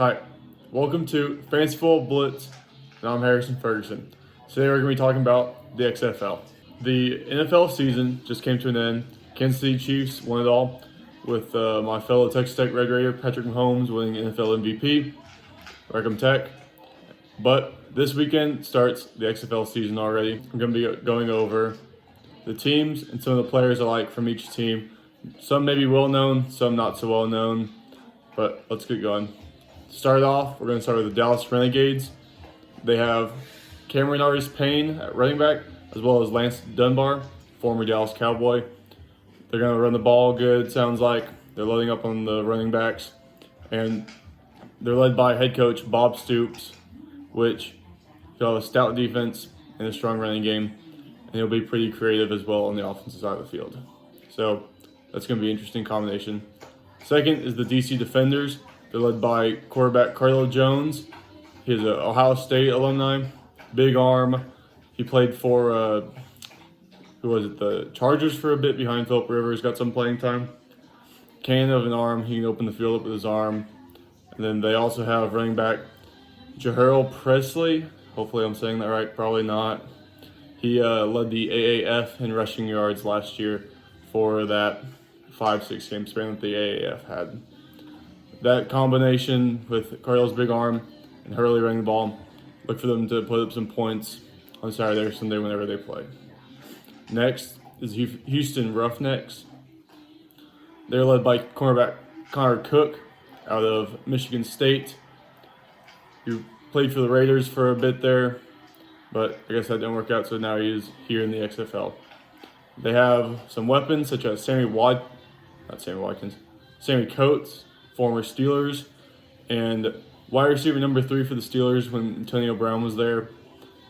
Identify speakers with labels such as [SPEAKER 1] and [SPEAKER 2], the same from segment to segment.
[SPEAKER 1] Hi, welcome to Fantasy Football Blitz, and I'm Harrison Ferguson. Today we're going to be talking about the XFL. The NFL season just came to an end. Kansas City Chiefs won it all, with my fellow Texas Tech Red Raider Patrick Mahomes winning NFL MVP. Welcome Tech. But this weekend starts the XFL season already. I'm going to be going over the teams and some of the players I like from each team. Some may be well known, some not so well known, but let's get going. To start off, we're going to start with the Dallas Renegades. They have Cameron Artis-Payne at running back, as well as Lance Dunbar, former Dallas Cowboy. They're going to run the ball good, sounds like. They're loading up on the running backs. And they're led by head coach Bob Stoops, which he'll have a stout defense and a strong running game. And he'll be pretty creative as well on the offensive side of the field. So that's going to be an interesting combination. Second is the DC Defenders. They're led by quarterback Carlo Jones. He's an Ohio State alumni, big arm. He played for, the Chargers for a bit behind Philip Rivers, got some playing time. Cannon of an arm, he can open the field up with his arm. And then they also have running back Jahril Presley. Hopefully I'm saying that right, probably not. He led the AAF in rushing yards last year for that 5-6 game span that the AAF had. That combination with Carlo's big arm and Hurley running the ball, look for them to put up some points on Saturday or Sunday whenever they play. Next is Houston Roughnecks. They're led by cornerback Connor Cook out of Michigan State, who played for the Raiders for a bit there, but I guess that didn't work out, so now he is here in the XFL. They have some weapons such as Sammy Coates, former Steelers, and wide receiver number 3 for the Steelers when Antonio Brown was there.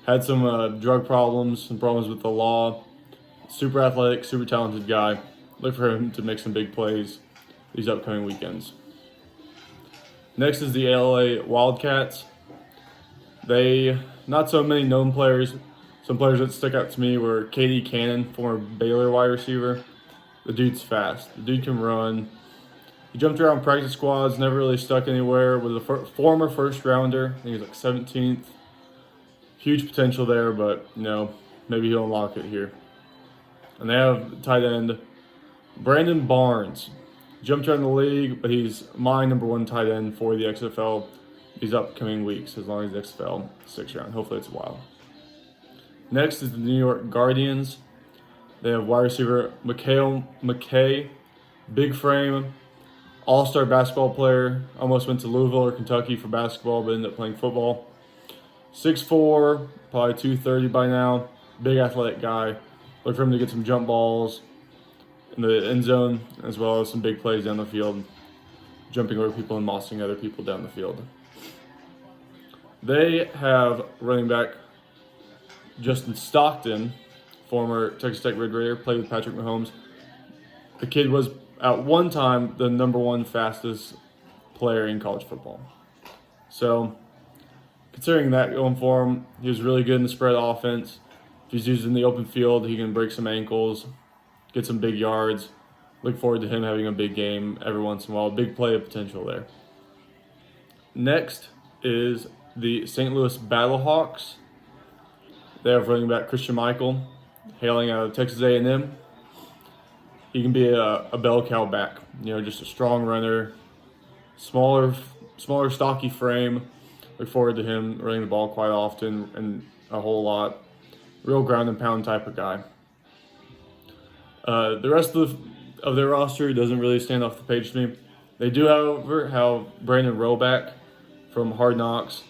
[SPEAKER 1] Had some drug problems, some problems with the law. Super athletic, super talented guy. Look for him to make some big plays these upcoming weekends. Next is the LA Wildcats. Not so many known players. Some players that stuck out to me were KD Cannon, former Baylor wide receiver. The dude's fast. The dude can run. He jumped around practice squads, never really stuck anywhere. Was a former first rounder. I think he was like 17th. Huge potential there, but maybe he'll unlock it here. And they have tight end Brandon Barnes. Jumped around the league, but he's my number 1 tight end for the XFL these upcoming weeks, as long as the XFL sticks around. Hopefully it's a while. Next is the New York Guardians. They have wide receiver Mikhail McKay, big frame, all-star basketball player. Almost went to Louisville or Kentucky for basketball, but ended up playing football. 6'4", probably 230 by now. Big athletic guy. Look for him to get some jump balls in the end zone, as well as some big plays down the field, jumping over people and mossing other people down the field. They have running back Justin Stockton, former Texas Tech Red Raider, played with Patrick Mahomes. The kid was, at one time, the number 1 fastest player in college football. So, considering that going for him, he was really good in the spread offense. If he's used in the open field, he can break some ankles, get some big yards. Look forward to him having a big game every once in a while. Big play of potential there. Next is the St. Louis Battlehawks. They have running back Christian Michael, hailing out of Texas A&M. He can be a bell cow back, just a strong runner, smaller, stocky frame. Look forward to him running the ball quite often and a whole lot. Real ground and pound type of guy. The rest of their roster doesn't really stand off the page to me. They do, however, have Brandon Roback from Hard Knocks.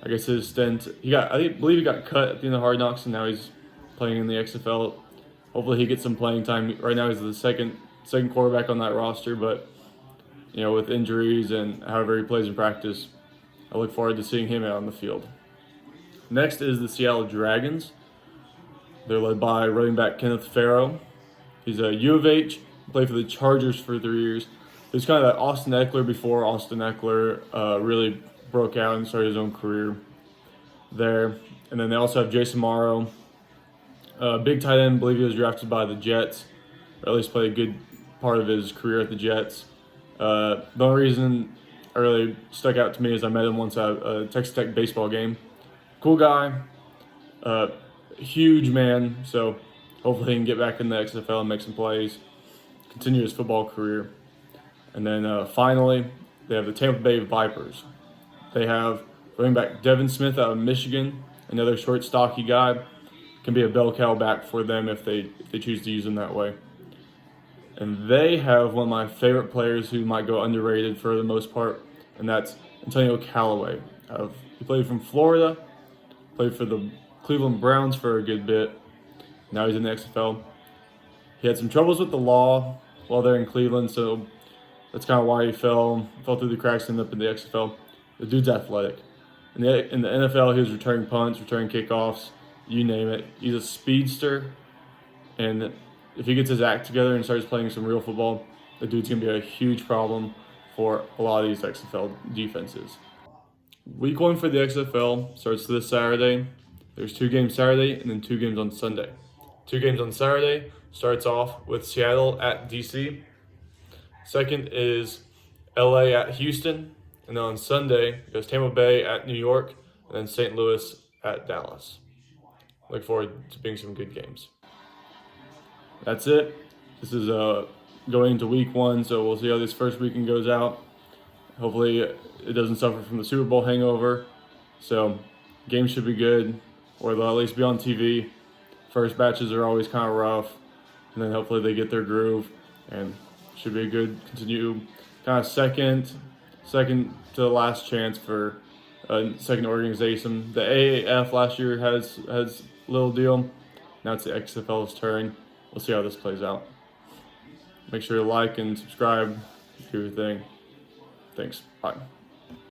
[SPEAKER 1] I guess his stint, I believe he got cut at the end of Hard Knocks, and now he's playing in the XFL. Hopefully he gets some playing time. Right now he's the second quarterback on that roster, but with injuries and however he plays in practice, I look forward to seeing him out on the field. Next is the Seattle Dragons. They're led by running back Kenneth Farrow. He's a U of H, played for the Chargers for 3 years. He was kind of that Austin Eckler before Austin Eckler really broke out and started his own career there. And then they also have Jason Morrow, big tight end. I believe he was drafted by the Jets, or at least played a good part of his career at the Jets. The only reason really stuck out to me is I met him once at a Texas Tech baseball game. Cool guy, huge man. So hopefully he can get back in the XFL and make some plays, continue his football career. And then finally, they have the Tampa Bay Vipers. They have running back Devin Smith out of Michigan, another short, stocky guy. Can be a bell cow back for them if they choose to use him that way. And they have one of my favorite players who might go underrated for the most part, and that's Antonio Callaway. He played from Florida, played for the Cleveland Browns for a good bit. Now he's in the XFL. He had some troubles with the law while they're in Cleveland, so that's kind of why he fell through the cracks and ended up in the XFL. The dude's athletic. In the NFL, he was returning punts, returning kickoffs, you name it. He's a speedster, and if he gets his act together and starts playing some real football, the dude's going to be a huge problem for a lot of these XFL defenses. Week 1 for the XFL starts this Saturday. There's 2 games Saturday and then 2 games on Sunday. 2 games on Saturday starts off with Seattle at DC. Second is LA at Houston. And then on Sunday, it goes Tampa Bay at New York and then St. Louis at Dallas. Look forward to being some good games. That's it. This is going into week 1, so we'll see how this first weekend goes out. Hopefully it doesn't suffer from the Super Bowl hangover. So games should be good, or they'll at least be on TV. First batches are always kind of rough, and then hopefully they get their groove, and should be a good continue kind of second to the last chance for a second organization. The AAF last year has little deal. Now it's the XFL's turn. We'll see how this plays out. Make sure to like and subscribe, do your thing. Thanks. Bye.